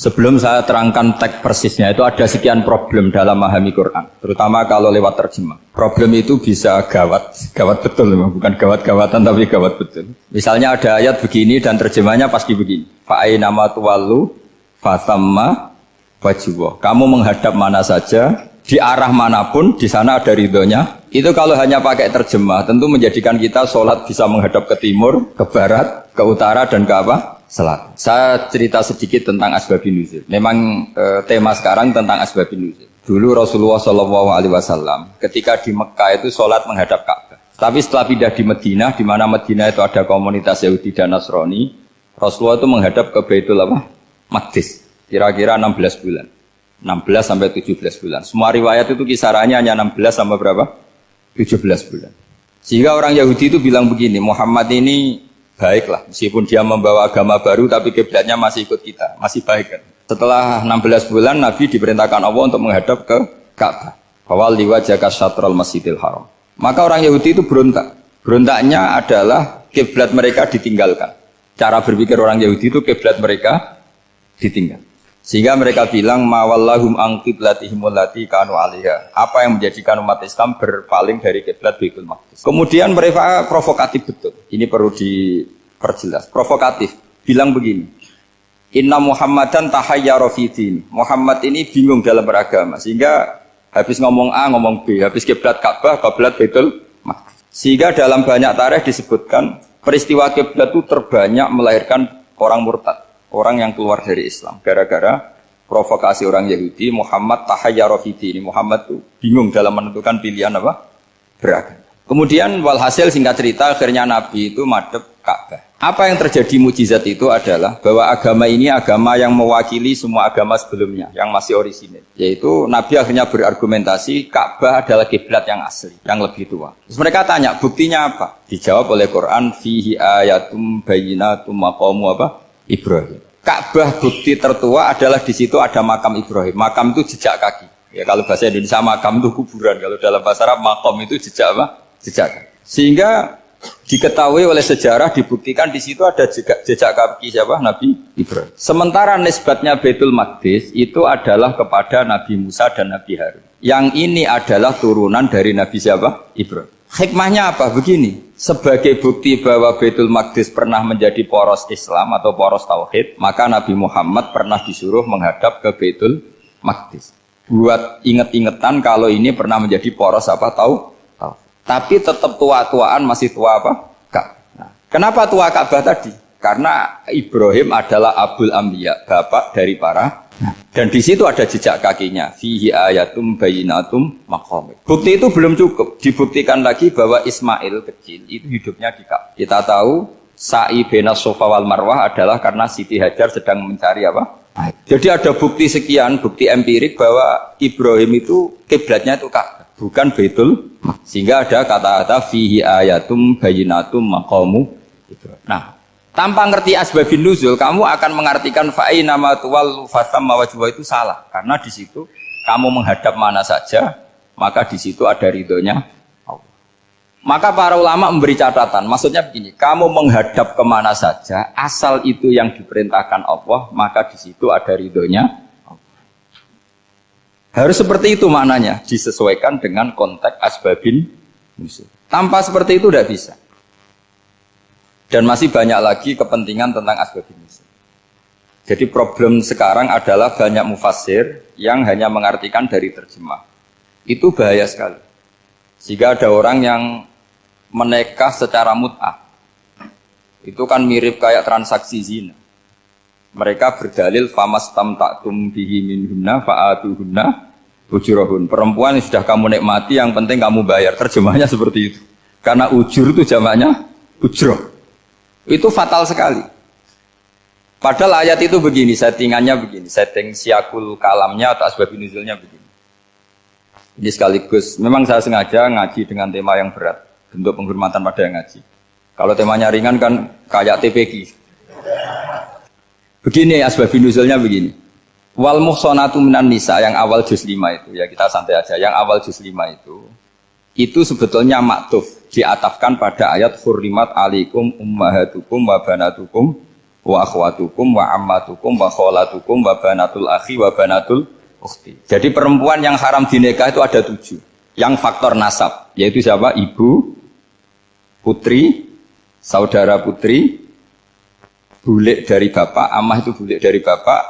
Sebelum saya terangkan teks persisnya, itu ada sekian problem dalam memahami Quran, terutama kalau lewat terjemah. Problem itu bisa gawat, gawat betul, bukan gawat-gawatan tapi gawat betul. Misalnya ada ayat begini dan terjemahnya pasti begini. Fa'ainama tuwallu fasamma wajhuwah. Kamu menghadap mana saja, di arah manapun, di sana ada ridhonya. Itu kalau hanya pakai terjemah, tentu menjadikan kita sholat bisa menghadap ke timur, ke barat, ke utara, dan ke apa? Selatan. Saya cerita sedikit tentang asbabun nuzul. Memang tema sekarang tentang asbabun nuzul. Dulu Rasulullah SAW ketika di Mekah itu sholat menghadap Ka'bah. Tapi setelah pindah di Madinah, di mana Madinah itu ada komunitas Yahudi dan Nasrani, Rasulullah itu menghadap ke Baitul Maqdis. Kira-kira 16 bulan. 16 sampai 17 bulan. Semua riwayat itu kisarannya hanya 16 sampai berapa? 17 bulan. Sehingga orang Yahudi itu bilang begini, Muhammad ini baiklah, meskipun dia membawa agama baru tapi kiblatnya masih ikut kita, masih baik kan. Setelah 16 bulan Nabi diperintahkan Allah untuk menghadap ke Ka'bah. Fawal liwajhaka syatral masjidil haram. Maka orang Yahudi itu berontak. Berontaknya adalah kiblat mereka ditinggalkan. Cara berpikir orang Yahudi itu kiblat mereka ditinggal. Sehingga mereka bilang mawallahum an qiblatihimul lati kanu 'alaiha. Apa yang menjadikan umat Islam berpaling dari kiblat Baitul Maqdis. Kemudian mereka provokatif betul. Ini perlu diperjelas. Provokatif. Bilang begini. Inna Muhammadan tahayyara fi din. Muhammad ini bingung dalam beragama sehingga habis ngomong A ngomong B, habis kiblat Ka'bah, kiblat Baitul Maqdis. Sehingga dalam banyak tarikh disebutkan peristiwa kiblat itu terbanyak melahirkan orang murtad. Orang yang keluar dari Islam gara-gara provokasi orang Yahudi. Muhammad tahayyara fi din. Muhammad itu bingung dalam menentukan pilihan apa? Beragama. Kemudian walhasil singkat cerita akhirnya Nabi itu madhep Ka'bah. Apa yang terjadi mukjizat itu adalah bahwa agama ini agama yang mewakili semua agama sebelumnya yang masih orisinil. Yaitu Nabi akhirnya berargumentasi Ka'bah adalah kiblat yang asli, yang lebih tua. Terus mereka tanya buktinya apa? Dijawab oleh Quran fihi ayatum bayyinatum maqamu apa? Ibrahim. Ka'bah bukti tertua adalah di situ ada makam Ibrahim. Makam itu jejak kaki. Ya kalau bahasa Indonesia makam itu kuburan. Kalau dalam bahasa Arab makam itu jejak apa? Jejak kaki. Sehingga diketahui oleh sejarah dibuktikan di situ ada jejak kaki siapa? Nabi Ibrahim. Sementara nisbatnya Baitul Maqdis itu adalah kepada Nabi Musa dan Nabi Harun. Yang ini adalah turunan dari Nabi siapa? Ibrahim. Hikmahnya apa? Begini, sebagai bukti bahwa Baitul Maqdis pernah menjadi poros Islam atau poros Tauhid, maka Nabi Muhammad pernah disuruh menghadap ke Baitul Maqdis. Buat inget-ingetan kalau ini pernah menjadi poros apa? Tahu? Tapi tetap tua-tuaan masih tua apa? Nah, kenapa tua Ka'bah tadi? Karena Ibrahim adalah Abul Anbiya, bapak dari para. Dan di situ ada jejak kakinya. Fihi ayatum bayyinatum maqam. Bukti itu belum cukup. Dibuktikan lagi bahwa Ismail kecil itu hidupnya di Ka'bah. Kita tahu sa'i bainas Safa wal Marwah adalah karena Siti Hajar sedang mencari apa? Jadi ada bukti sekian, bukti empirik bahwa Ibrahim itu kiblatnya itu Ka'bah, bukan Baitul. Sehingga ada kata-kata fihi ayatum bayyinatum maqamu Ibrahim. Nah, tanpa ngerti asbabun nuzul, kamu akan mengartikan fa'ina ma tuwallu fasamma wajhuhu itu salah. Karena di situ kamu menghadap mana saja, maka di situ ada ridhonya Allah. Maka para ulama memberi catatan, maksudnya begini, kamu menghadap kemana saja, asal itu yang diperintahkan Allah, maka di situ ada ridhonya Allah. Harus seperti itu maknanya, disesuaikan dengan konteks asbabun nuzul. Tanpa seperti itu tidak bisa. Dan masih banyak lagi kepentingan tentang asbabun nuzul. Jadi problem sekarang adalah banyak mufassir yang hanya mengartikan dari terjemah. Itu bahaya sekali. Jika ada orang yang menikah secara mut'ah, itu kan mirip kayak transaksi zina. Mereka berdalil famastamta'tum bihi minhunna fa'atuhunna ujurahun. Perempuan yang sudah kamu nikmati, yang penting kamu bayar. Terjemahnya seperti itu. Karena ujur itu jamaknya ujroh. Itu fatal sekali. Padahal ayat itu begini, settingannya begini, setting siakul kalamnya atau asbabun nuzulnya begini. Ini sekaligus, memang saya sengaja ngaji dengan tema yang berat, bentuk penghormatan pada yang ngaji. Kalau temanya ringan kan kayak TPG. Begini asbabun nuzulnya begini. Wal muhsanatu minan nisa yang awal juz 5 itu, ya kita santai aja, yang awal juz 5 itu sebetulnya maktuf, diatafkan pada ayat hurrimat alaikum ummahatukum wa banatukum wa akhwatukum wa ammatukum wa kholatukum wa banatul akhi wa banatul ukhti. Jadi perempuan yang haram dinikah itu ada 7. Yang faktor nasab, yaitu siapa? Ibu, putri, saudara putri, bulik dari bapak, amah itu bulik dari bapak,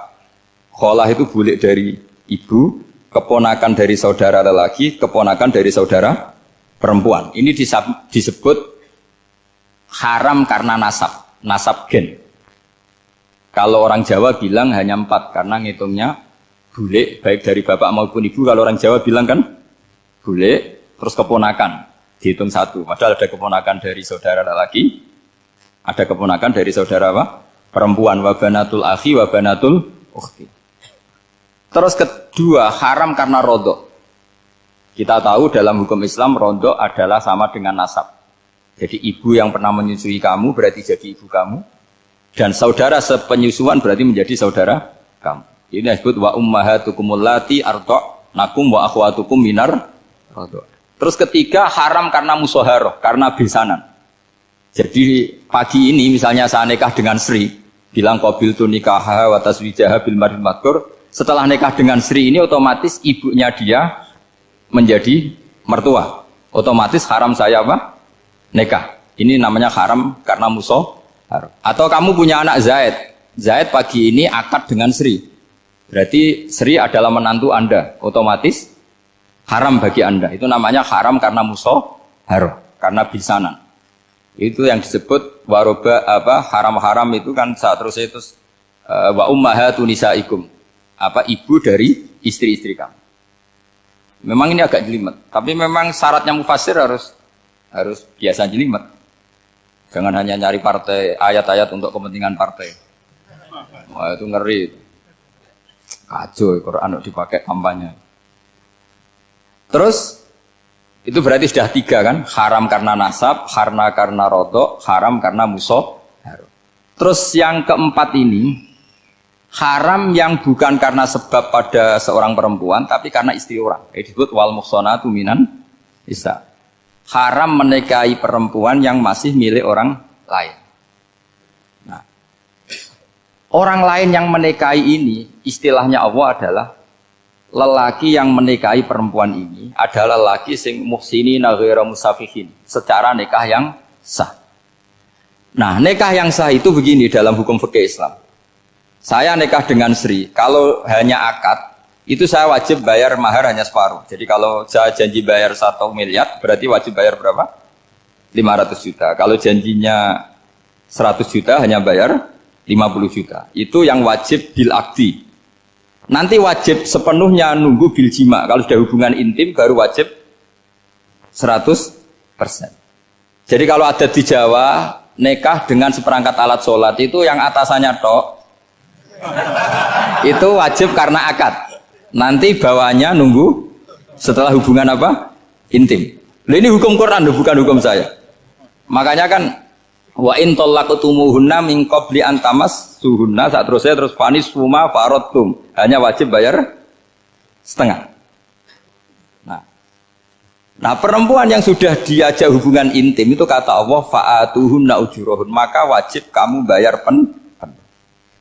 kholah itu bulik dari ibu, keponakan dari saudara lelaki, keponakan dari saudara perempuan. Ini disebut haram karena nasab gen. Kalau orang Jawa bilang hanya 4 karena ngitungnya bulik baik dari bapak maupun ibu. Kalau orang Jawa bilang kan bulik terus keponakan dihitung 1. Padahal ada keponakan dari saudara lelaki, ada keponakan dari saudara apa? Perempuan. Wa banatul akhi wa banatul ukhti. Terus kedua haram karena rodok. Kita tahu dalam hukum Islam rodok adalah sama dengan nasab. Jadi ibu yang pernah menyusui kamu berarti jadi ibu kamu. Dan saudara sepenyusuan berarti menjadi saudara kamu. Ini disebut wa ummahatukumul lati arda'nakum wa akhwatukum minar radha'. Terus ketiga haram karena musoharoh, karena besanan. Jadi pagi ini misalnya saya nikah dengan Sri, bilang qabil tu nikaha wa taswijaha bil maril madkur. Setelah nikah dengan Sri ini otomatis ibunya dia menjadi mertua. Otomatis haram saya apa? Nikah. Ini namanya haram karena musoharoh. Atau kamu punya anak Zaid. Zaid pagi ini akad dengan Sri. Berarti Sri adalah menantu Anda. Otomatis haram bagi Anda. Itu namanya haram karena musoharoh, karena bisanan. Itu yang disebut waroba haram-haram itu kan saat terus itu wa ummahatu nisaikum. Ibu dari istri-istri kamu. Memang ini agak jelimet, tapi memang syaratnya mufassir harus biasa jelimet. Jangan hanya nyari partai, ayat-ayat untuk kepentingan partai. Wah itu ngeri. Kacau, Quran dipakai kampanye. Terus, itu berarti sudah 3 kan? Haram karena nasab, karena rodok, haram karena musoh. Terus yang keempat ini, haram yang bukan karena sebab pada seorang perempuan, tapi karena istri orang. Disebut wal muhsanatu minan nisa. Haram menikahi perempuan yang masih milik orang lain. Nah, orang lain yang menikahi ini, istilahnya Allah adalah lelaki yang menikahi perempuan ini adalah lelaki sing muhsini ghairu musafihin, secara nikah yang sah. Nah, nikah yang sah itu begini dalam hukum fikih Islam. Saya nikah dengan Sri, kalau hanya akad itu saya wajib bayar mahar hanya separuh. Jadi kalau saya janji bayar 1 miliar, berarti wajib bayar berapa? 500 juta. Kalau janjinya 100 juta, hanya bayar 50 juta. Itu yang wajib bil akdi. Nanti wajib sepenuhnya nunggu bil jima. Kalau sudah hubungan intim, baru wajib 100%. Jadi kalau ada di Jawa, nikah dengan seperangkat alat sholat, itu yang atasannya tok, itu wajib karena akad. Nanti bawahnya nunggu setelah hubungan apa? Intim. Nah, ini hukum Quran, bukan hukum saya. Makanya kan wa in talaqtumuhunna min qabli an tamassuhunna, saat terus fanis suma faradtum. Hanya wajib bayar setengah. Nah, perempuan yang sudah diajak hubungan intim itu kata Allah fa'atuhunna ujurahun, maka wajib kamu bayar penuh.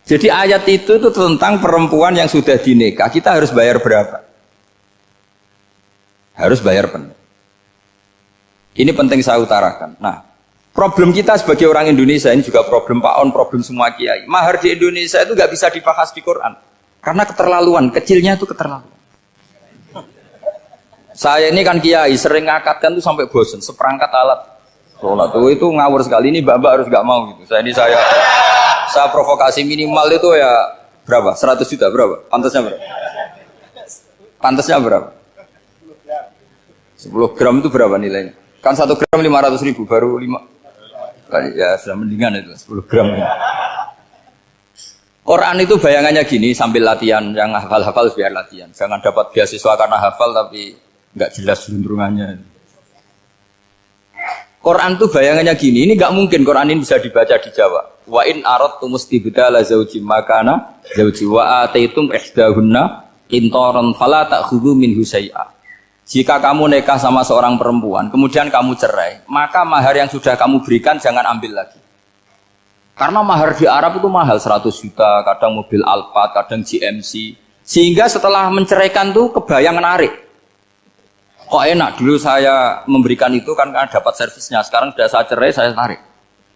Jadi ayat itu tentang perempuan yang sudah dinikah, kita harus bayar berapa? Harus bayar penuh. Ini penting saya utarakan. Nah, problem kita sebagai orang Indonesia, ini juga problem Pak On, problem semua kiai. Mahar di Indonesia itu nggak bisa dibahas di Quran. Karena keterlaluan, kecilnya itu keterlaluan. Saya ini kan kiai, sering ngakatkan tuh sampai bosen, seperangkat alat sholat itu ngawur sekali. Ini mbak-mbak harus nggak mau gitu. Saya provokasi minimal itu ya berapa? 100 juta berapa? Pantasnya berapa? Pantasnya berapa? 10 gram itu berapa nilainya? Kan 1 gram 500.000, baru 5. Ya sudah mendingan itu 10 gram. Quran itu bayangannya gini, sambil latihan, yang hafal-hafal biar latihan. Jangan dapat beasiswa karena hafal tapi nggak jelas juntrungannya. Quran tuh bayangannya gini, ini nggak mungkin Quran ini bisa dibaca di Jawa. Wa in aradtum istibdala zawjin makana zawji wa ataitum ihdahunna qintaran fala ta'khudhu minhu syai'a. Jika kamu nikah sama seorang perempuan, kemudian kamu cerai, maka mahar yang sudah kamu berikan jangan ambil lagi. Karena mahar di Arab itu mahal 100 juta, kadang mobil Alphard, kadang GMC. Sehingga setelah menceraikan tuh kebayang menarik. Kok enak dulu saya memberikan itu kan dapat servisnya. Sekarang sudah saya cerai, saya tarik.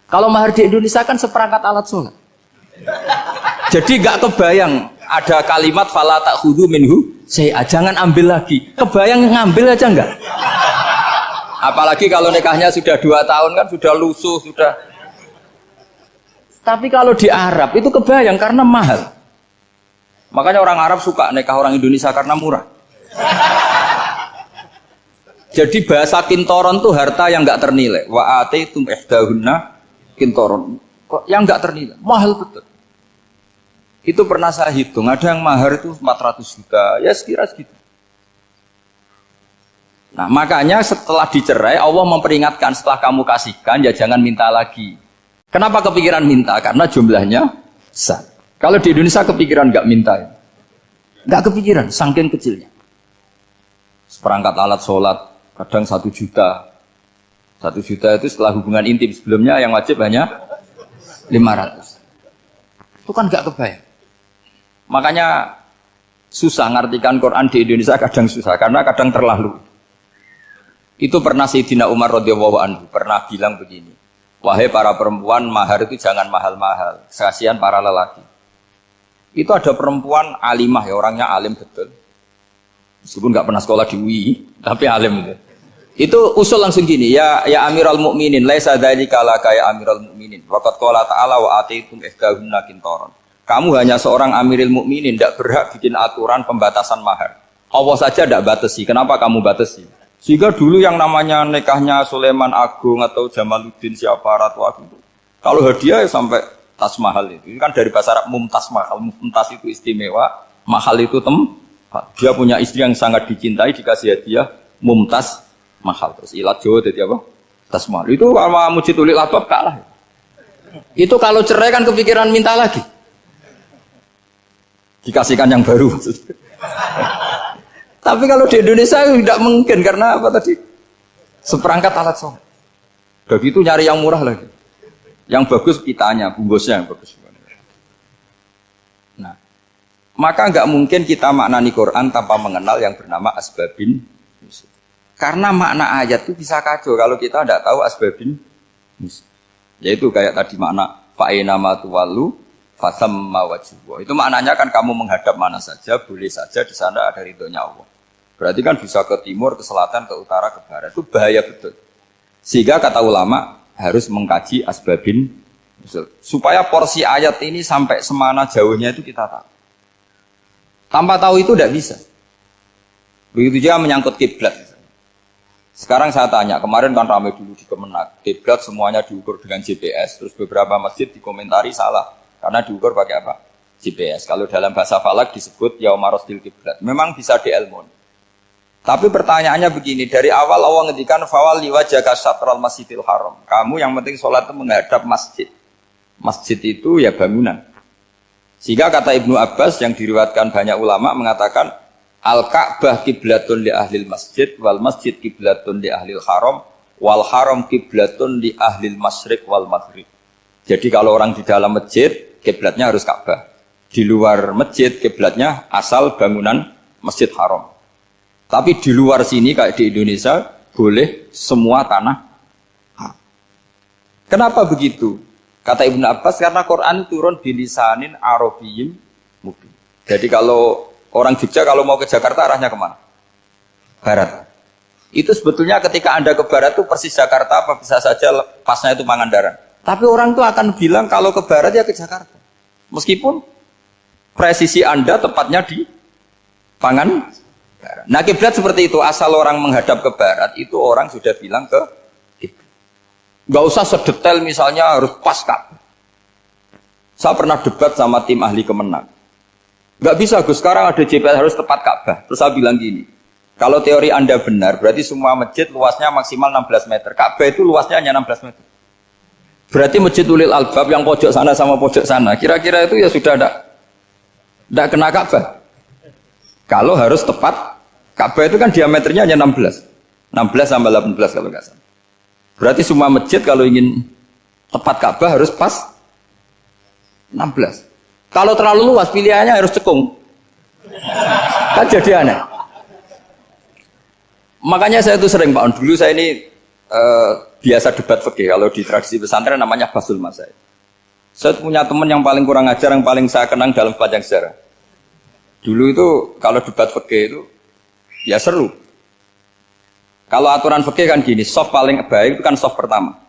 Kalau mahar di Indonesia kan seperangkat alat sholat. Jadi gak kebayang ada kalimat fala ta'khudhu minhu saya jangan ambil lagi. Kebayang ngambil aja enggak? Apalagi kalau nikahnya sudah 2 tahun kan sudah lusuh, sudah. Tapi kalau di Arab itu kebayang karena mahal. Makanya orang Arab suka nikah orang Indonesia karena murah. Jadi bahasa kintoron tuh harta yang enggak ternilai. Wa ataitum ihdahunna kintoron. Kok yang enggak ternilai? Mahal betul. Itu pernah saya hitung, ada yang mahar itu 400 juta, ya sekira segitu. Nah makanya setelah dicerai, Allah memperingatkan setelah kamu kasihkan, ya jangan minta lagi. Kenapa kepikiran minta? Karena jumlahnya besar. Kalau di Indonesia kepikiran nggak minta, ya? Nggak kepikiran, saking kecilnya. Seperangkat alat sholat, kadang 1 juta. 1 juta itu setelah hubungan intim, sebelumnya yang wajib hanya 500. Itu kan nggak kebayang. Makanya susah ngartikan Quran di Indonesia, kadang susah karena kadang terlalu. Itu pernah Sayyidina Umar radhiyallahu anhu pernah bilang begini, wahai para perempuan, mahar itu jangan mahal-mahal, kasihan para lelaki. Itu ada perempuan alimah ya, orangnya alim betul, meskipun nggak pernah sekolah di UI, tapi alim gitu. Itu usul langsung gini, ya Amirul Mukminin, laisa dzalika laka ya Amirul Mukminin, waqad qala ta'ala wa atitum ihdahunna qintaran. Kamu hanya seorang Amirul Mukminin, tidak berhak bikin aturan pembatasan mahar. Allah saja tidak batasi. Kenapa kamu batasi? Sehingga dulu yang namanya nikahnya Sulaiman Agung atau Jamaluddin siapa Ratu Agung, kalau hadiah ya sampai tas mahal itu. Ini kan dari bahasa Arab mumtaz mahal. Mumtaz itu istimewa, mahal itu tempat. Dia punya istri yang sangat dicintai, dikasih hadiah mumtaz mahal. Terus ilat Jawa jadi apa? Tas mahal. Itu sama Mujid Ulil Albab kalah. Itu kalau cerai kan kepikiran minta lagi. Dikasihkan yang baru. Tapi kalau di Indonesia tidak mungkin karena apa tadi? Seperangkat alat sholat. Begitu nyari yang murah lagi. Yang bagus kitanya, bungkusnya yang bagus. Nah, maka nggak mungkin kita maknani Quran tanpa mengenal yang bernama asbabin. Karena makna ayat itu bisa kacau kalau kita tidak tahu asbabin. Yaitu kayak tadi makna fa'ina ma tuwallu fasamma wajhuhu. Itu maknanya kan kamu menghadap mana saja, boleh saja di sana ada ridhonya Allah. Berarti kan bisa ke timur, ke selatan, ke utara, ke barat. Itu bahaya betul. Sehingga kata ulama harus mengkaji asbabin supaya porsi ayat ini sampai semana jauhnya itu kita tahu. Tanpa tahu itu tidak bisa. Begitu juga menyangkut kiblat. Sekarang saya tanya, kemarin kan ramai dulu di Kemenak, kiblat semuanya diukur dengan GPS, terus beberapa masjid dikomentari salah. Karena diukur pakai apa? GPS. Kalau dalam bahasa falak disebut yaumarostil kiblat. Memang bisa diilmon. Tapi pertanyaannya begini, dari awal Allah ngendikan fawalli wajhaka syatral masjidil haram. Kamu yang penting sholat itu menghadap masjid. Masjid itu ya bangunan. Sehingga kata Ibnu Abbas yang diriwayatkan banyak ulama mengatakan al-Ka'bah kiblatun li ahlil masjid wal masjid kiblatun li ahlil haram wal haram kiblatun li ahlil masyriq wal maghrib. Jadi kalau orang di dalam masjid, kiblatnya harus Ka'bah. Di luar masjid, kiblatnya asal bangunan Masjid Haram. Tapi di luar sini, kayak di Indonesia, boleh semua tanah. Kenapa begitu? Kata Ibnu Abbas, karena Quran turun di lisanin Arabiyyin mubin. Jadi kalau orang Jogja, kalau mau ke Jakarta, arahnya kemana? Barat. Itu sebetulnya ketika Anda ke barat itu persis Jakarta, apa bisa saja pasnya itu Pangandaran. Tapi orang itu akan bilang kalau ke barat ya ke Jakarta. Meskipun presisi Anda tepatnya di Pangandaran. Nah kiblat seperti itu, asal orang menghadap ke barat itu orang sudah bilang ke kiblat. Gak usah sedetail misalnya harus pas Ka'bah. Saya pernah debat sama tim ahli Kemenak. Gak bisa Gus, sekarang ada GPS harus tepat Ka'bah. Terus saya bilang gini, kalau teori Anda benar, berarti semua masjid luasnya maksimal 16 meter. Ka'bah itu luasnya hanya 16 meter. Berarti Masjid Ulil Albab yang pojok sana sama pojok sana, kira-kira itu ya sudah tidak kena Ka'bah. Kalau harus tepat, Ka'bah itu kan diameternya hanya 16 sampai 18 kalau nggak salah. Berarti semua masjid kalau ingin tepat Ka'bah harus pas 16. Kalau terlalu luas pilihannya harus cekung. Kan jadi aneh. Makanya saya itu sering Pak, dulu saya ini biasa debat fikih. Kalau di tradisi pesantren namanya basul masail. Saya punya teman yang paling kurang ajar, yang paling saya kenang dalam sepanjang sejarah. Dulu itu kalau debat fikih itu ya seru. Kalau aturan fikih kan gini, soft paling baik itu kan soft pertama.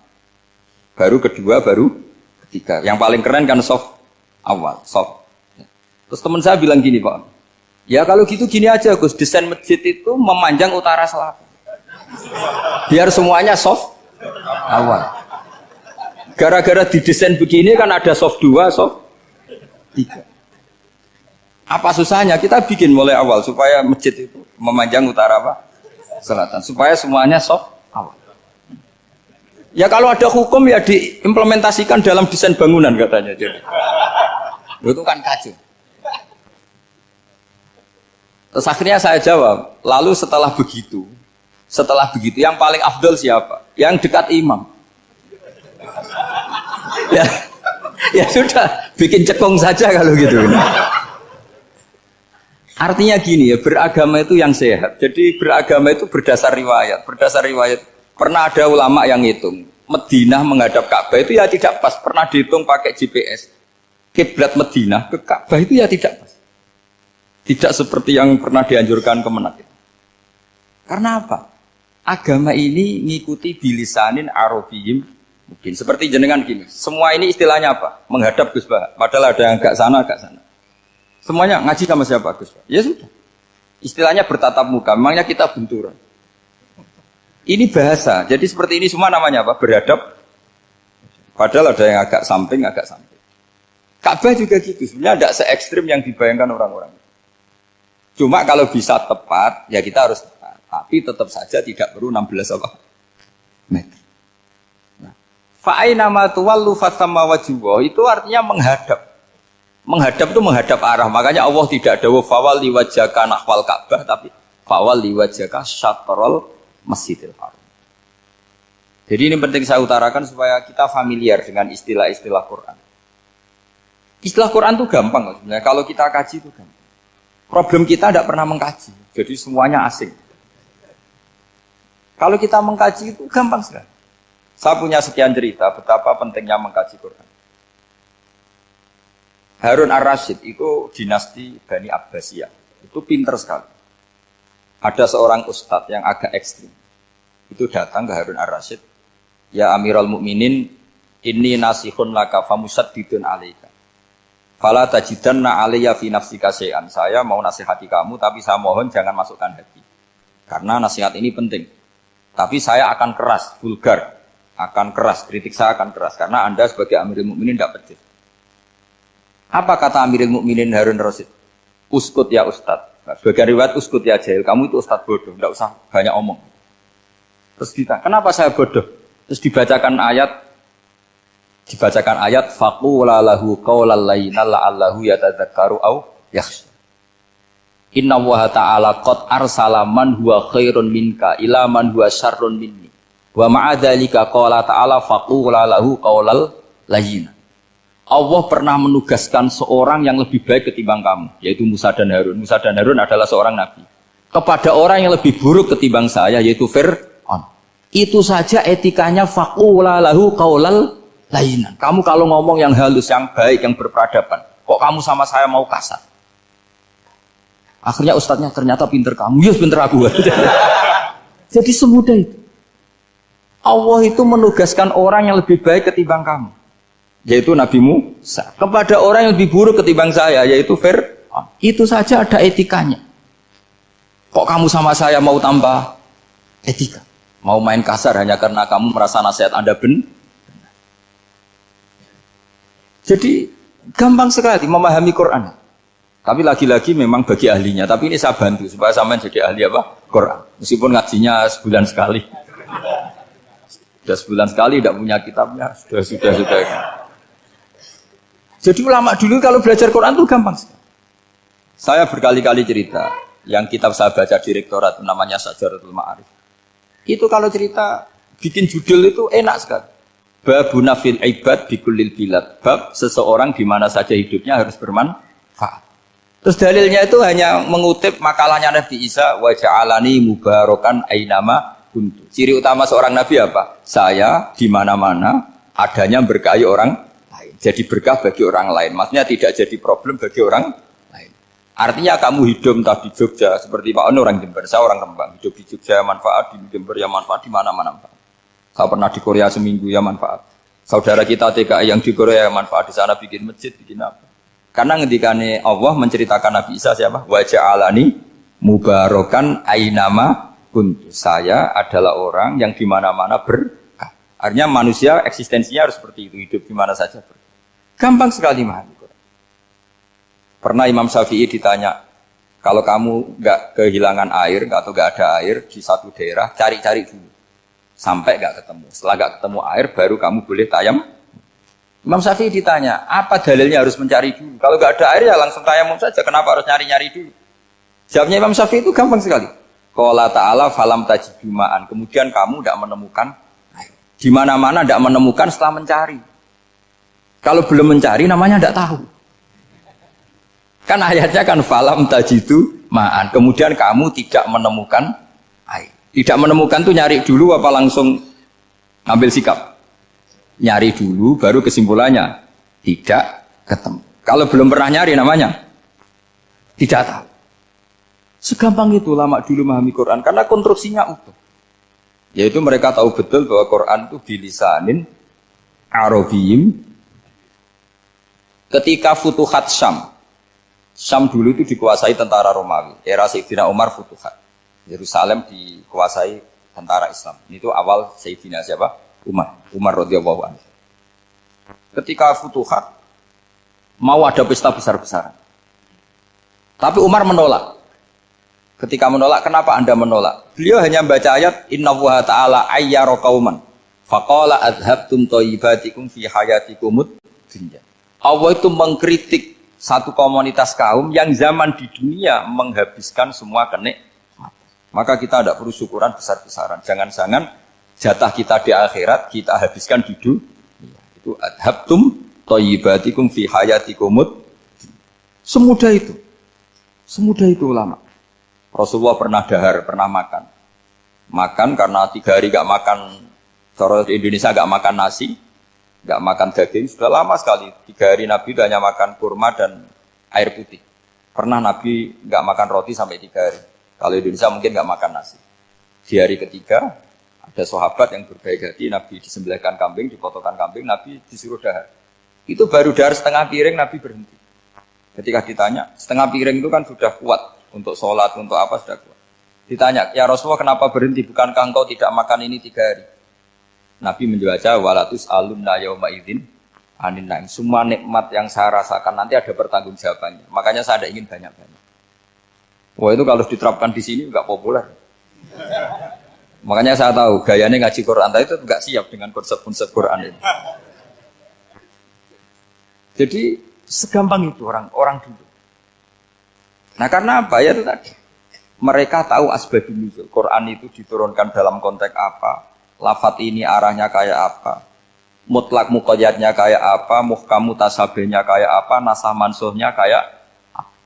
Baru kedua, baru ketiga. Yang paling keren kan soft awal, soft. Terus teman saya bilang gini Pak, ya kalau gitu gini aja Gus, desain masjid itu memanjang utara selatan. Biar semuanya soft awal. Gara-gara didesain begini kan ada soft 2, soft 3. Apa susahnya? Kita bikin mulai awal supaya masjid itu memanjang utara apa? Selatan. Supaya semuanya soft awal. Ya kalau ada hukum ya diimplementasikan dalam desain bangunan katanya. Jadi itu kan kacau. Terus akhirnya saya jawab, lalu setelah begitu yang paling afdol siapa? Yang dekat imam. Ya sudah, bikin cekung saja kalau gitu. Artinya gini ya, beragama itu yang sehat. Jadi beragama itu berdasar riwayat. Berdasar riwayat, pernah ada ulama yang hitung. Madinah menghadap Ka'bah itu ya tidak pas. Pernah dihitung pakai GPS. Kiblat Madinah ke Ka'bah itu ya tidak pas. Tidak seperti yang pernah dianjurkan Kemenak. Karena apa? Agama ini ngikuti bilisanin arabiyyin mungkin. Seperti jenengan gini. Semua ini istilahnya apa? Menghadap Gus Bah. Padahal ada yang agak sana, agak sana. Semuanya ngaji sama siapa Gus Bah? Ya sudah. Istilahnya bertatap muka. Memangnya kita benturan. Ini bahasa. Jadi seperti ini semua namanya apa? Beradab. Padahal ada yang agak samping, agak samping. Ka'bah juga gitu. Sebenarnya tidak se-ekstrim yang dibayangkan orang-orang. Cuma kalau bisa tepat, ya kita harus tepat. Tapi tetap saja tidak perlu 16 apa? Meter. Nah, fa'aina ma tuwallu fathamma wajhuhu itu artinya menghadap. Menghadap itu menghadap arah. Makanya Allah tidak ada fawal liwajhaka nahwal Ka'bah, tapi fawal liwajhaka syatrul Masjidil Haram. Jadi ini penting saya utarakan supaya kita familiar dengan istilah-istilah Quran. Istilah Quran itu gampang sebenarnya. Kalau kita kaji itu gampang. Problem kita tidak pernah mengkaji. Jadi semuanya asing. Kalau kita mengkaji itu gampang sekali. Saya punya sekian cerita betapa pentingnya mengkaji Quran. Harun ar-Rasyid itu dinasti Bani Abbasiyah. Itu pinter sekali. Ada seorang ustadz yang agak ekstrim. Itu datang ke Harun ar-Rasyid. Ya Amirul Mukminin, inni nasihun laka famusaddidun alaika. Fala tajidanna alayya fi nafsika syai'an. Saya mau nasihati kamu, tapi saya mohon jangan masukkan hati. Karena nasihat ini penting. Tapi saya akan keras, vulgar. Akan keras, kritik saya akan keras. Karena Anda sebagai Amirul Mukminin tidak pedes. Apa kata Amirul Mukminin Harun ar-Rasyid? Uskut ya Ustadz. Nah, sebagai riwayat uskut ya jahil. Kamu itu Ustadz bodoh, tidak usah banyak omong. Terus kita, kenapa saya bodoh? Terus dibacakan ayat faqula lahu qaulal layyina la'allahu yatadzakkaru aw yakhsha. Inna Allaha ta'ala qad arsala man huwa khairun minka ila man huwa syarrun minni. Wa ma'a dzalika qala ta'ala faqula lahu qaulal layyina. Allah pernah menugaskan seorang yang lebih baik ketimbang kamu, yaitu Musa dan Harun. Musa dan Harun adalah seorang nabi. Kepada orang yang lebih buruk ketimbang saya, yaitu Fir'aun. Itu saja etikanya faqula lahu qaulal lainan. Kamu kalau ngomong yang halus, yang baik, yang berperadaban, kok kamu sama saya mau kasar? Akhirnya ustadznya ternyata pinter kamu, yes pinter aku. Jadi semudah itu. Allah itu menugaskan orang yang lebih baik ketimbang kamu, yaitu Nabi Musa, kepada orang yang lebih buruk ketimbang saya, yaitu Fir'aun. Itu saja ada etikanya. Kok kamu sama saya mau tambah etika? Mau main kasar hanya karena kamu merasa nasihat Anda benar? Jadi gampang sekali memahami Quran. Tapi lagi-lagi memang bagi ahlinya. Tapi ini saya bantu supaya sampean jadi ahli apa? Quran. Meskipun ngajinya sebulan sekali. Sudah sebulan sekali tidak punya kitabnya. Sudah. Jadi ulama dulu kalau belajar Quran itu gampang sekali. Saya berkali-kali cerita. Yang kitab saya baca di rektorat namanya Syajaratul Ma'arif. Itu kalau cerita bikin judul itu enak sekali. Babuna fil ibad bikulil bilad. Bab seseorang di mana saja hidupnya harus bermanfaat. Terus dalilnya itu hanya mengutip makalahnya Nabi Isa, wa ja'alani mubarakan ainama kuntu. Ciri utama seorang nabi apa? Saya di mana-mana adanya berkahi orang lain. Jadi berkah bagi orang lain. Maksudnya tidak jadi problem bagi orang lain. Artinya kamu hidup entah di Jogja seperti Pak Ono orang Jember, saya orang Rembang. Hidup di Jogja manfaat, di Jember ya manfaat, di mana-mana manfaat. Saya pernah di Korea seminggu ya manfaat. Saudara kita TKI yang di Korea ya manfaat, di sana bikin masjid, bikin apa. Karena ngendikane Allah menceritakan Nabi Isa siapa? Wa ja'alani mubarakan ainama kuntu. Saya adalah orang yang di mana-mana berkah. Artinya manusia eksistensinya harus seperti itu, hidup di mana saja berkah. Gampang sekali memahami Quran. Pernah Imam Syafi'i ditanya, kalau kamu nggak kehilangan air atau nggak ada air di satu daerah, cari-cari dulu sampai nggak ketemu. Setelah nggak ketemu air, baru kamu boleh tayam. Imam Syafi'i ditanya, apa dalilnya harus mencari dulu? Kalau nggak ada air ya langsung tayamum saja. Kenapa harus nyari-nyari dulu? Jawabnya Imam Syafi'i itu gampang sekali. Qala ta'ala falam tajidu ma'an. Kemudian kamu tidak menemukan air. Di mana-mana tidak menemukan setelah mencari. Kalau belum mencari namanya tidak tahu. Kan ayatnya kan falam tajidu ma'an. Kemudian kamu tidak menemukan air. Tidak menemukan tuh nyari dulu apa langsung ambil sikap? Nyari dulu baru kesimpulannya tidak ketemu. Kalau belum pernah nyari namanya tidak tahu. Segampang itu ulama dulu memahami Quran karena konstruksinya utuh. Yaitu mereka tahu betul bahwa Quran itu bilisanin Arabiyim. Ketika Futuhat Syam. Syam dulu itu dikuasai tentara Romawi. Era Sayyidina Umar Futuhat. Yerusalem dikuasai tentara Islam. Itu awal Sayyidina siapa? Umar radhiyallahu anhu. Ketika Futuhat mau ada pesta besar-besaran. Tapi Umar menolak. Ketika menolak, kenapa Anda menolak? Beliau hanya membaca ayat innallaha ta'ala ayyara qauman faqala adhabtum thayyibatikum fi hayatikumud dunya. Allah itu mengkritik satu komunitas kaum yang zaman di dunia menghabiskan semua kenikmatan. Maka kita tidak perlu syukuran besar-besaran. Jangan-jangan jatah kita di akhirat kita habiskan di dunia. Itu adhabtum thayyibatikum fi hayatikumud. Semudah itu. Semudah itu ulama. Rasulullah pernah dahar, pernah makan. Makan karena 3 hari gak makan, cara Indonesia gak makan nasi, gak makan daging, sudah lama sekali. 3 hari Nabi itu hanya makan kurma dan air putih. Pernah Nabi gak makan roti sampai 3 hari. Kalau Indonesia mungkin gak makan nasi. Di hari ketiga, ada sahabat yang berbaik hati, Nabi disembelihkan kambing, dipotongkan kambing, Nabi disuruh dahar. Itu baru dahar setengah piring, Nabi berhenti. Ketika ditanya, setengah piring itu kan sudah kuat. Untuk sholat, untuk apa sudah kuat. Ditanya, ya Rasulullah kenapa berhenti? Bukankah engkau tidak makan ini 3 hari? Nabi menjawab, walatus alunna yauma idzin anin naim. Semua nikmat yang saya rasakan nanti ada pertanggungjawabannya. Makanya saya tidak ingin banyak-banyak. Wah itu kalau diterapkan di sini nggak populer. Makanya saya tahu gayanya ngaji Quran itu nggak siap dengan konsep-konsep Quran ini. Jadi segampang itu orang dulu. Nah karena apa ya itu tadi mereka tahu asbabun nuzul. Quran itu diturunkan dalam konteks apa, lafadz ini arahnya kayak apa, mutlak muqayyadnya kayak apa, muhkam mutasabihnya kayak apa, nasah mansuhnya kayak apa.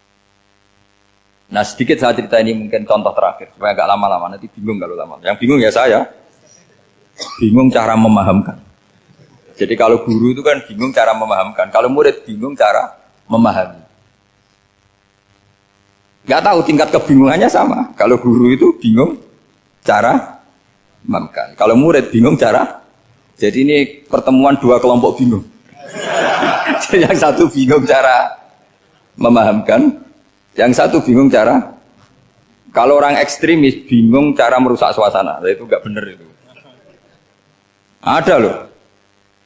Nah sedikit saya cerita ini mungkin contoh terakhir supaya agak lama-lama, nanti bingung kalau lama. Yang bingung ya saya, bingung cara memahamkan. Jadi kalau guru itu kan bingung cara memahamkan, kalau murid bingung cara memahami. Gak tahu tingkat kebingungannya sama. Kalau guru itu bingung cara memahamkan. Kalau murid bingung cara. Jadi ini pertemuan 2 kelompok bingung. Yang satu bingung cara memahamkan, yang satu bingung cara. Kalau orang ekstremis bingung cara merusak suasana. Itu gak benar itu. Ada loh.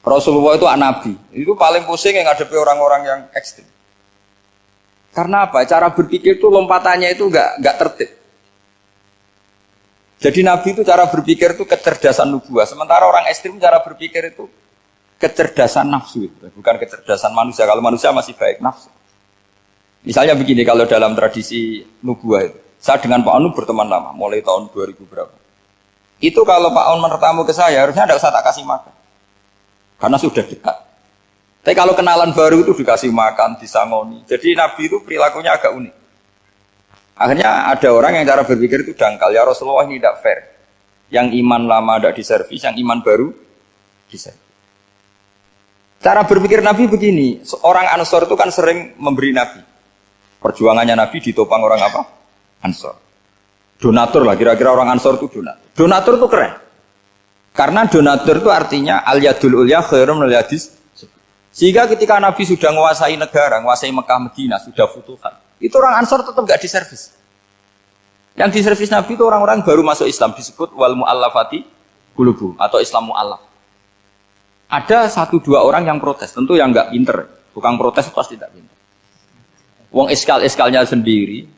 Rasulullah itu nabi. Itu paling pusing yang ngadepi orang-orang yang ekstrim. Karena apa? Cara berpikir itu lompatannya itu enggak tertib. Jadi Nabi itu cara berpikir itu kecerdasan nubuah. Sementara orang ekstrim cara berpikir itu kecerdasan nafsu. Bukan kecerdasan manusia. Kalau manusia masih baik nafsu. Misalnya begini, kalau dalam tradisi nubuah itu. Saya dengan Pak Anu berteman lama. Mulai tahun 2000 berapa. Itu kalau Pak Anu bertamu ke saya, harusnya tidak usah tak kasih makan. karena sudah dekat. Tapi kalau kenalan baru itu dikasih makan, disangoni. Jadi Nabi itu perilakunya agak unik. Akhirnya ada orang yang cara berpikir itu dangkal. Ya Rasulullah ini tidak fair. Yang iman lama tidak diservis, yang iman baru diservis. Cara berpikir Nabi begini. Orang Ansor itu kan sering memberi Nabi. Perjuangannya Nabi ditopang orang apa? Ansor. Donatur lah, kira-kira orang Ansor itu donatur. Donatur itu keren. Karena donatur itu artinya al-yadul ulya khairum minal yadis. Sehingga ketika Nabi sudah menguasai negara, menguasai Mekah, Madinah, sudah futuhat, itu orang Ansor tetap gak diservis. Yang diservis Nabi itu orang-orang baru masuk Islam, disebut wal mu'allafati qulubuhum atau Islam mu'allaf. Ada 1-2 orang yang protes, tentu yang gak pinter. Tukang protes pasti tidak pinter. Wong iskal-iskalnya sendiri,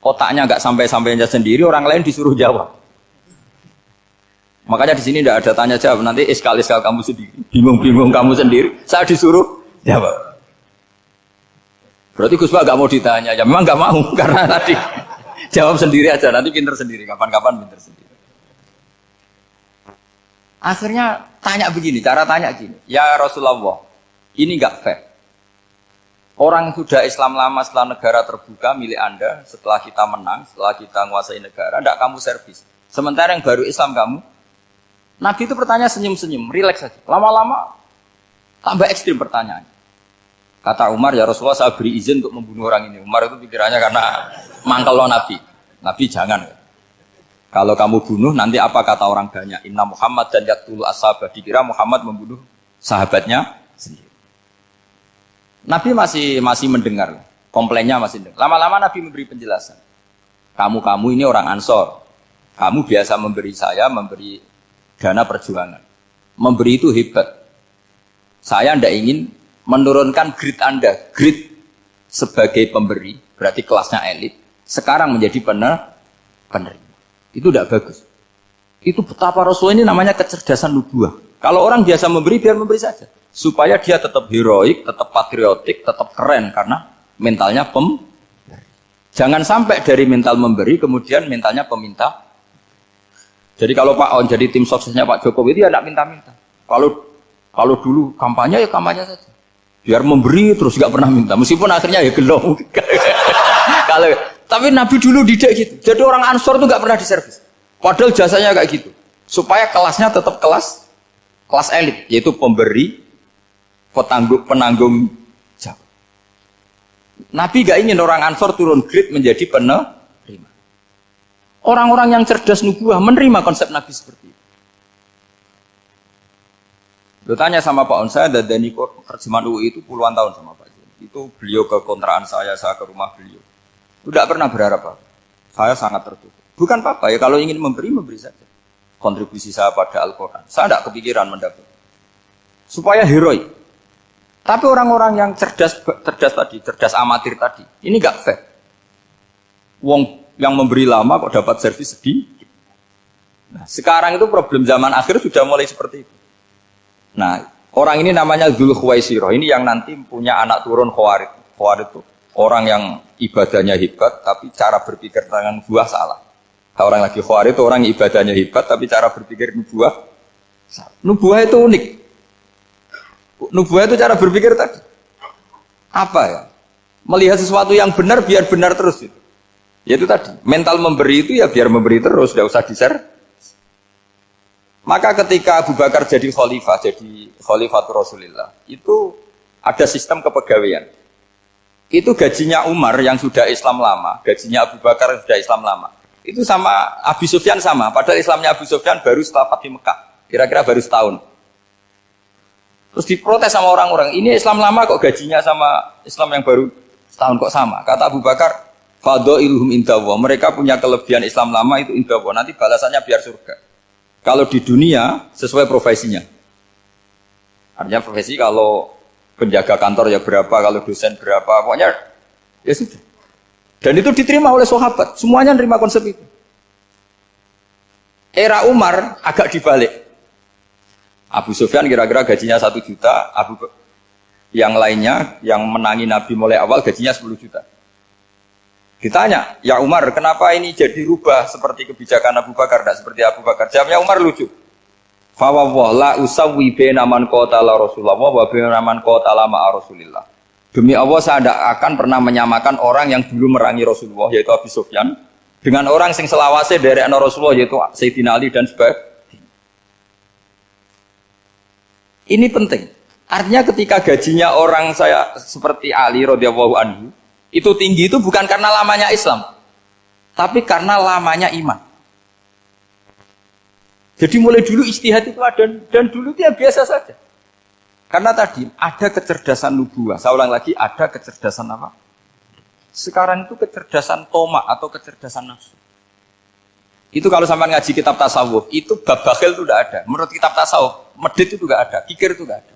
otaknya gak sampai-sampainya sendiri, orang lain disuruh jawab. Makanya di sini tidak ada tanya jawab, nanti iskal-iskal kamu sendiri, bingung-bingung kamu sendiri, saya disuruh jawab. Berarti Gus Pak gak mau ditanya, ya memang gak mau, karena tadi jawab sendiri aja, nanti pinter sendiri, kapan-kapan pinter sendiri. Akhirnya tanya begini, cara tanya gini, ya Rasulullah, ini gak fair. Orang sudah Islam lama setelah negara terbuka milik Anda, setelah kita menang, setelah kita menguasai negara, tidak kamu servis. Sementara yang baru Islam kamu, Nabi itu bertanya senyum-senyum, rileks saja. Lama-lama tambah ekstrim pertanyaan. Kata Umar, ya Rasulullah saya beri izin untuk membunuh orang ini. Umar itu pikirannya karena mangkel lo Nabi. Nabi jangan. Kalau kamu bunuh nanti apa kata orang banyak? Inna Muhammad dan yaqtulu ashabah. Dikira Muhammad membunuh sahabatnya sendiri. Nabi masih mendengar. Komplainnya masih dengar. Lama-lama Nabi memberi penjelasan. Kamu ini orang Ansor. Kamu biasa memberi saya, memberi dana perjuangan. Memberi itu hebat. Saya tidak ingin menurunkan grade Anda. Grade sebagai pemberi, berarti kelasnya elit. Sekarang menjadi penerima. Itu tidak bagus. Itu betapa Rasul ini namanya kecerdasan nubuah. Kalau orang biasa memberi, biar memberi saja. Supaya dia tetap heroik, tetap patriotik, tetap keren. Karena mentalnya pemberi. Jangan sampai dari mental memberi, kemudian mentalnya peminta. Jadi kalau Pak On jadi tim suksesnya Pak Jokowi itu ya tidak minta-minta. Kalau dulu kampanye ya kampanye saja. Biar memberi terus nggak pernah minta. Meskipun akhirnya ya gelong. Tapi Nabi dulu didik gitu. Jadi orang Ansor itu nggak pernah diservis. Padahal jasanya kayak gitu. Supaya kelasnya tetap kelas elit, yaitu pemberi, penanggung jawab. Nabi nggak ingin orang Ansor turun grade menjadi penerima. Orang-orang yang cerdas nubuah menerima konsep Nabi seperti itu. Lo tanya sama Pak On, saya dadani terjemahan UI itu puluhan tahun sama Pak Jen. Itu beliau ke kontrakan saya ke rumah beliau. Tidak pernah berharap apa. Saya sangat tertutup. Bukan apa-apa ya, kalau ingin memberi saja. Kontribusi saya pada Al-Quran. Saya tidak kepikiran mendapat. Supaya heroik. Tapi orang-orang yang cerdas amatir tadi, ini nggak fair. Wong yang memberi lama kok dapat servis sedikit. Nah, sekarang itu problem zaman akhir sudah mulai seperti itu. Nah, orang ini namanya Dzul Khuwaisirah. Ini yang nanti punya anak turun Khawarid. Khawarid itu orang yang ibadahnya hebat, tapi cara berpikir tentang nubuah salah. Orang lagi Khawarid itu orang yang ibadahnya hebat, tapi cara berpikir nubuah salah. Nubuah itu unik. Nubuah itu cara berpikir tadi. Apa ya? Melihat sesuatu yang benar biar benar terus itu. Yaitu tadi, mental memberi itu ya biar memberi terus, tidak usah di-share. Maka ketika Abu Bakar jadi khalifatul Rasulullah, itu ada sistem kepegawaian. Itu gajinya Umar yang sudah Islam lama, gajinya Abu Bakar yang sudah Islam lama. Itu sama Abu Sufyan sama, padahal Islamnya Abu Sufyan baru setelah Fathu Mekah, kira-kira baru setahun. Terus diprotes sama orang-orang, ini Islam lama kok gajinya sama Islam yang baru setahun kok sama. Kata Abu Bakar, fadhailuhum indallah. Mereka punya kelebihan Islam lama itu indallah. Nanti balasannya biar surga. Kalau di dunia sesuai profesinya. Artinya profesi kalau penjaga kantor ya berapa, kalau dosen berapa, pokoknya ya sudah. Dan itu diterima oleh sahabat. Semuanya nerima konsep itu. Era Umar agak dibalik. Abu Sufyan kira-kira gajinya 1 juta, yang lainnya yang menangi Nabi mulai awal gajinya 10 juta. Ditanya, ya Umar, kenapa ini jadi rubah seperti kebijakan Abu Bakar, tidak seperti Abu Bakar? Jawabnya Umar lucu. Fa wa la usawwi baina man qatala Rasulullah wa baina man qatala ma'a Rasulillah. Demi Allah saya tidak akan pernah menyamakan orang yang dulu merangi Rasulullah yaitu Abu Sufyan dengan orang sing selawase dari Rasulullah yaitu Sayyidina Ali dan sebagainya. Ini penting. Artinya ketika gajinya orang saya seperti Ali radhiyallahu anhu itu tinggi itu bukan karena lamanya Islam, tapi karena lamanya iman. Jadi mulai dulu ijtihad itu ada dan dulu dia biasa saja. Karena tadi ada kecerdasan nubuah. Saya ulang lagi, ada kecerdasan apa? Sekarang itu kecerdasan tomak atau kecerdasan nafsu. Itu kalau sampai ngaji kitab tasawuf, itu bab bakhil itu tidak ada. Menurut kitab tasawuf, medit itu tidak ada, kikir itu tidak ada.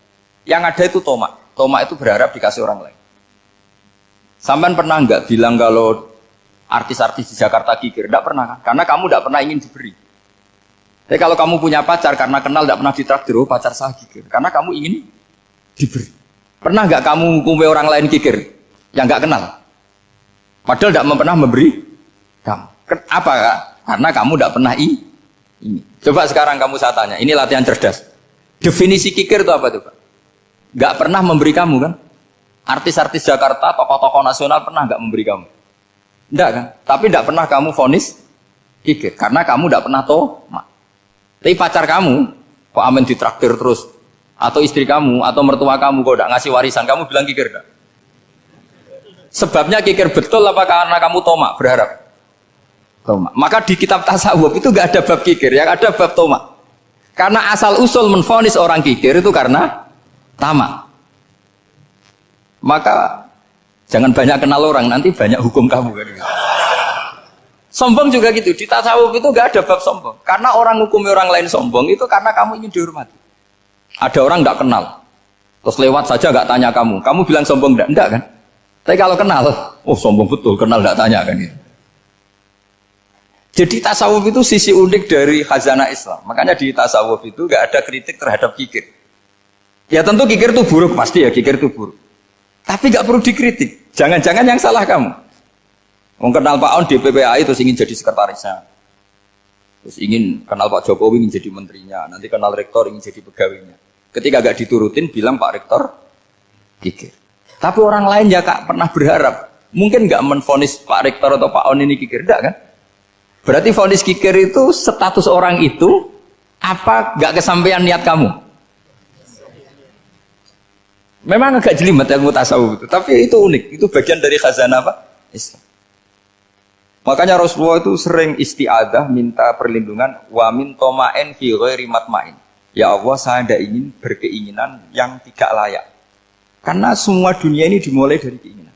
Yang ada itu tomak. Tomak itu berharap dikasih orang lain. Sampai pernah nggak bilang kalau artis-artis di Jakarta kikir? Tidak pernah kan? Karena kamu tidak pernah ingin diberi. Tapi kalau kamu punya pacar karena kenal tidak pernah ditraktir, oh pacar saya kikir. Karena kamu ingin diberi. Pernah nggak kamu ngukumi orang lain kikir yang nggak kenal? Padahal tidak pernah memberi kamu. Apa kak? Karena kamu tidak pernah ini. Coba sekarang kamu saya tanya, ini latihan cerdas. Definisi kikir itu apa tuh pak? Nggak pernah memberi kamu kan? Artis-artis Jakarta, tokoh-tokoh nasional pernah nggak memberi kamu? Enggak kan? Tapi tidak pernah kamu vonis kikir karena kamu tidak pernah tomak. Tapi pacar kamu kok amin ditraktir terus, atau istri kamu atau mertua kamu kok tidak ngasih warisan, kamu bilang kikir enggak? Sebabnya kikir betul apa karena kamu tomak berharap? Tomak. Maka di kitab tasawuf itu enggak ada bab kikir, yang ada bab tomak. Karena asal usul menvonis orang kikir itu karena tamak. Maka jangan banyak kenal orang, nanti banyak hukum kamu kan. Sombong juga gitu, di tasawuf itu enggak ada bab sombong. Karena orang hukumi orang lain sombong itu karena kamu ingin dihormati. Ada orang enggak kenal, terus lewat saja enggak tanya kamu bilang sombong enggak kan? Tapi kalau kenal, oh sombong betul, kenal enggak tanya kan gitu. Jadi tasawuf itu sisi unik dari khazanah Islam. Makanya di tasawuf itu enggak ada kritik terhadap kikir. Ya tentu kikir itu buruk, pasti ya kikir itu buruk. Tapi enggak perlu dikritik. Jangan-jangan yang salah kamu. Mau kenal Pak On di PPAI terus ingin jadi sekretarisnya, terus ingin kenal Pak Jokowi ingin jadi menterinya, nanti kenal rektor ingin jadi pegawainya. Ketika gak diturutin bilang Pak Rektor kikir. Tapi orang lain ya kak pernah berharap, mungkin gak menvonis Pak Rektor atau Pak On ini kikir, enggak kan? Berarti vonis kikir itu status orang itu apa gak kesampaian niat kamu? Memang agak jelimet ilmu tasawuf itu, tapi itu unik, itu bagian dari khazanah apa? Islam. Makanya Rasulullah itu sering isti'adah minta perlindungan wa min toma'in fi ghairi matma'in. Ya Allah, saya tidak ingin berkeinginan yang tidak layak. Karena semua dunia ini dimulai dari keinginan.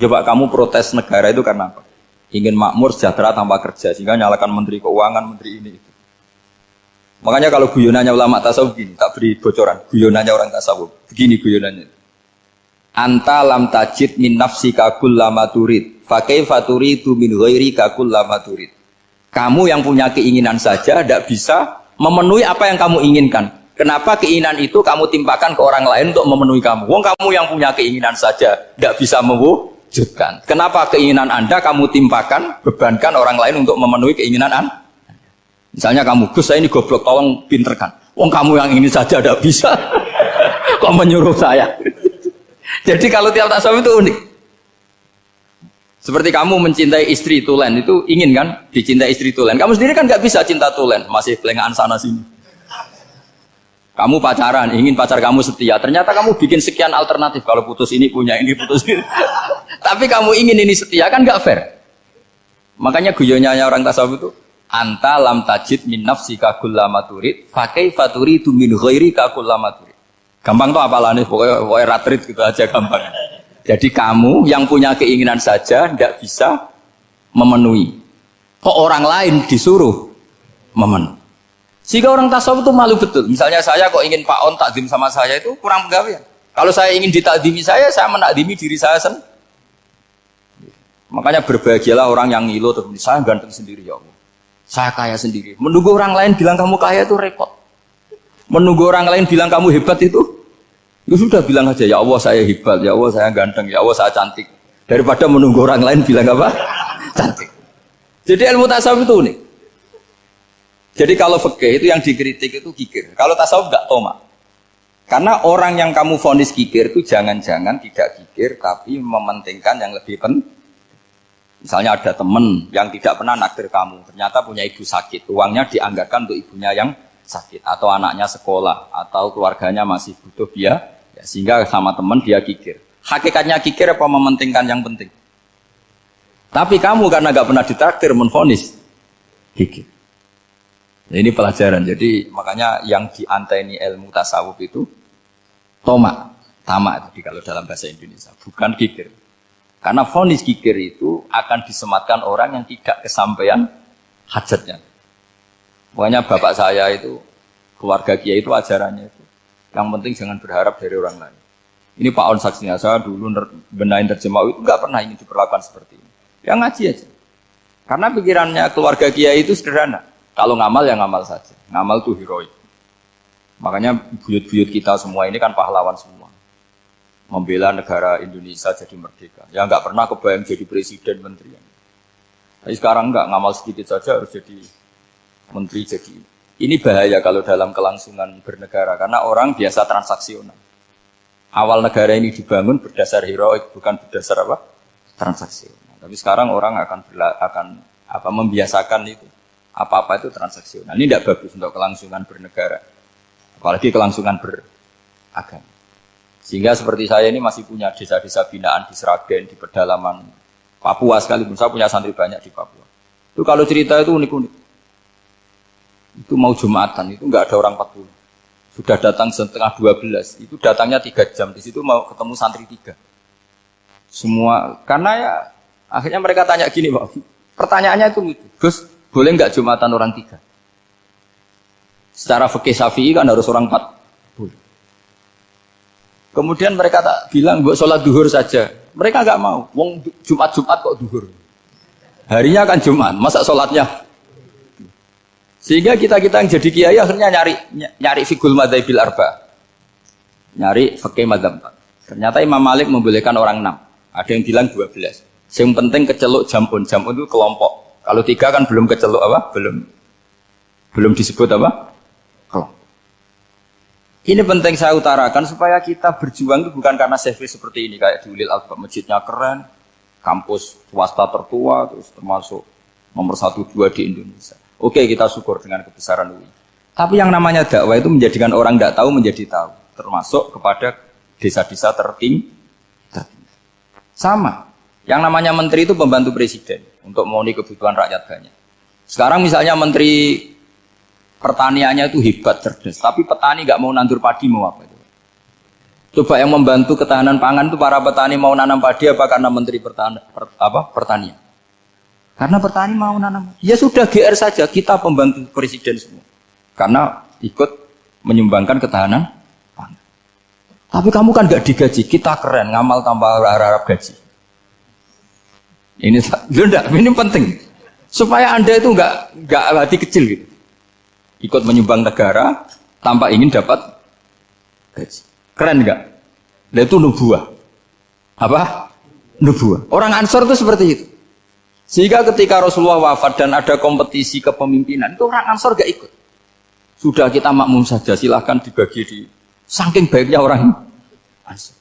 Coba kamu protes negara itu karena apa? Ingin makmur sejahtera tanpa kerja sehingga nyalakan menteri keuangan, menteri ini itu. Makanya kalau guyonannya ulama tasawuf begini, tak beri bocoran. Guyonannya orang tasawuf. Begini guyonannya. Anta lam tajid min nafsika kullama turid. Fa kaifa turidu min ghairika kullama turid. Kamu yang punya keinginan saja tidak bisa memenuhi apa yang kamu inginkan. Kenapa keinginan itu kamu timpakan ke orang lain untuk memenuhi kamu? Wong kamu yang punya keinginan saja tidak bisa mewujudkan. Kenapa keinginan Anda kamu timpakan, bebankan orang lain untuk memenuhi keinginan Anda? Misalnya kamu, Gus saya ini goblok, tolong pinterkan. Wong kamu yang ini saja tidak bisa. Kok menyuruh saya? Jadi kalau tiap tasawuf itu unik. Seperti kamu mencintai istri tulen, itu ingin kan dicintai istri tulen. Kamu sendiri kan nggak bisa cinta tulen, masih pelengahan sana sini. Kamu pacaran, ingin pacar kamu setia. Ternyata kamu bikin sekian alternatif. Kalau putus ini punya ini, putus ini. Tapi kamu ingin ini setia, kan nggak fair. Makanya guyonanya orang tasawuf itu, anta lam tajid min nafsika kullama turid, fa kaifa turidu min ghairika kullama turid. Gampang tuh apalane, pokoknya ratrit gitu aja gampang. Jadi kamu yang punya keinginan saja tidak bisa memenuhi. Kok orang lain disuruh memenuhi. Sehingga orang tasawuf itu malu betul. Misalnya saya kok ingin Pak On takdim sama saya itu kurang pegawaian. Kalau saya ingin ditakdimi saya menakdimi diri saya sendiri. Makanya berbahagialah orang yang ngilu terus saya ganteng sendiri ya Allah. Saya kaya sendiri. Menunggu orang lain bilang kamu kaya itu repot. Menunggu orang lain bilang kamu hebat itu, ya sudah bilang aja ya Allah saya hebat, ya Allah saya ganteng, ya Allah saya cantik. Daripada menunggu orang lain bilang apa? Cantik. Jadi ilmu tasawuf itu unik. Jadi kalau fikih itu yang dikritik itu kikir. Kalau tasawuf enggak toma. Karena orang yang kamu vonis kikir itu jangan-jangan tidak kikir tapi mementingkan yang lebih penting. Misalnya ada teman yang tidak pernah naktir kamu, ternyata punya ibu sakit, uangnya dianggarkan untuk ibunya yang sakit, atau anaknya sekolah, atau keluarganya masih butuh dia, ya, sehingga sama teman dia kikir. Hakikatnya kikir apa mementingkan yang penting? Tapi kamu karena nggak pernah ditakdir menvonis kikir. Nah, ini pelajaran. Jadi makanya yang dianteni ilmu tasawuf itu tamak tadi kalau dalam bahasa Indonesia, bukan kikir. Karena vonis kikir itu akan disematkan orang yang tidak kesampaian hajatnya. Makanya bapak saya itu, keluarga kiai itu ajarannya itu, yang penting jangan berharap dari orang lain. Ini Pak On saksinya, saya dulu benahin terjemah itu nggak pernah ingin diperlakukan seperti ini. Ya ngaji aja. Karena pikirannya keluarga kiai itu sederhana. Kalau ngamal ya ngamal saja. Ngamal itu heroik. Makanya buyut-buyut kita semua ini kan pahlawan semua. Membela negara Indonesia jadi merdeka. Ya nggak pernah kebayang jadi presiden, menteri. Tapi sekarang nggak, ngamal sedikit saja harus jadi menteri. Jadi ini bahaya kalau dalam kelangsungan bernegara. Karena orang biasa transaksional. Awal negara ini dibangun berdasar heroik, bukan berdasar apa? Transaksional. Tapi sekarang orang akan membiasakan itu. Apa-apa itu transaksional. Ini tidak bagus untuk kelangsungan bernegara. Apalagi kelangsungan beragama. Sehingga seperti saya ini masih punya desa-desa binaan di Sragen, di pedalaman Papua sekalipun. Saya punya santri banyak di Papua. Itu kalau cerita itu unik-unik. Itu mau Jumatan, itu nggak ada orang 40. Sudah datang setengah 12. Itu datangnya 3 jam. Di situ mau ketemu santri 3. Semua, karena ya akhirnya mereka tanya gini, Pak. Pertanyaannya itu lucu. Gus, boleh nggak Jumatan orang 3? Secara fikih Syafi'i kan harus orang 4. Boleh. Kemudian mereka tak bilang buat sholat duhur saja. Mereka nggak mau. Wong Jumat kok duhur. Harinya kan Jumat, masa sholatnya? Sehingga kita yang jadi kiai akhirnya nyari fikul madzhabil arba. Nyari fikih madzhab 4. Ternyata Imam Malik membolehkan orang 6. Ada yang bilang 12. Yang penting keceluk jamun itu kelompok. Kalau 3 kan belum keceluk apa? Belum disebut apa? Kelompok. Ini penting saya utarakan supaya kita berjuang itu bukan karena service seperti ini kayak di Ulil Albab, masjidnya keren, kampus swasta tertua, terus termasuk nomor 1-2 di Indonesia. Oke, kita syukur dengan kebesaran UI. Tapi yang namanya dakwah itu menjadikan orang tidak tahu menjadi tahu, termasuk kepada desa-desa tertinggi. Sama. Yang namanya menteri itu pembantu presiden untuk memenuhi kebutuhan rakyat banyak. Sekarang misalnya menteri pertaniannya itu hebat, cerdas, tapi petani nggak mau nandur padi, mau apa itu? Coba yang membantu ketahanan pangan itu para petani mau nanam padi apa karena menteri pertanian? Karena petani mau nanam. Ya sudah GR saja, kita pembantu presiden semua. Karena ikut menyumbangkan ketahanan pangan. Tapi kamu kan nggak digaji, kita keren, ngamal tanpa harap gaji. Ini penting supaya Anda itu nggak hati kecil gitu, ikut menyumbang negara tanpa ingin dapat gaji. Keren nggak? Nah, itu nubuah. Apa? Nubuah. Orang Ansor itu seperti itu. Sehingga ketika Rasulullah wafat dan ada kompetisi kepemimpinan, itu orang Ansor nggak ikut. Sudah kita makmum saja, silahkan dibagi di. Saking baiknya orang Ansor.